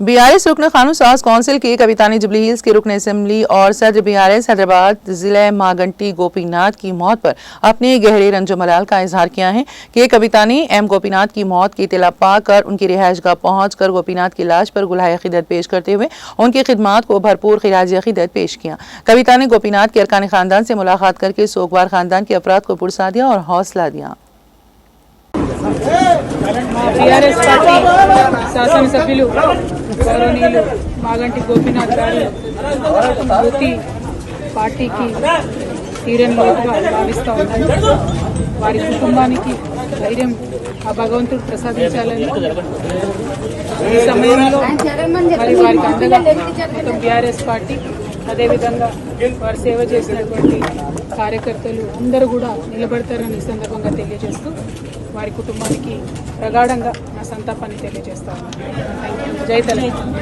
BRS रुकन कानून साज कौंसिल की कवितानी जुबली हिल्स के रुकन असेंबली और सदर बीआरएस हैदराबाद जिले मागंटी गोपीनाथ की मौत पर अपने गहरे रंजो मलाल का इजहार किया है कि कवितानी एम गोपीनाथ की मौत की इत्तला पाकर उनकी रिहाइशगाह पहुंचकर गोपीनाथ की लाश पर गुलाह अकीदत पेश करते हुए उनकी खिदमात को भरपूर खिराज अकीदत पेश किया। कवितानी गोपीनाथ के अरकान खानदान से मुलाकात करके सोगवार खानदान के अफराद को पुरसा दिया और हौसला दिया। टीआरएस पार्टी శాసనసభ్యులు గౌరవనీయులు మాగంటి గోపీనాథ్ గారు మృతి పార్టీకి తీరని లోటుగా భావిస్తూ ఉన్నాను. వారి కుటుంబానికి ధైర్యం ఆ భగవంతుడు ప్రసాదించాలని ఈ సమయంలో మరి వారికి అండగా మొత్తం టీఆర్ఎస్ పార్టీ అదేవిధంగా వారు సేవ చేసినటువంటి కార్యకర్తలు అందరూ కూడా నిలబడతారని ఈ సందర్భంగా తెలియజేస్తూ వారి కుటుంబానికి ప్రగాఢంగా నా సంతాపాన్ని తెలియజేస్తాను. జై తెలంగాణ.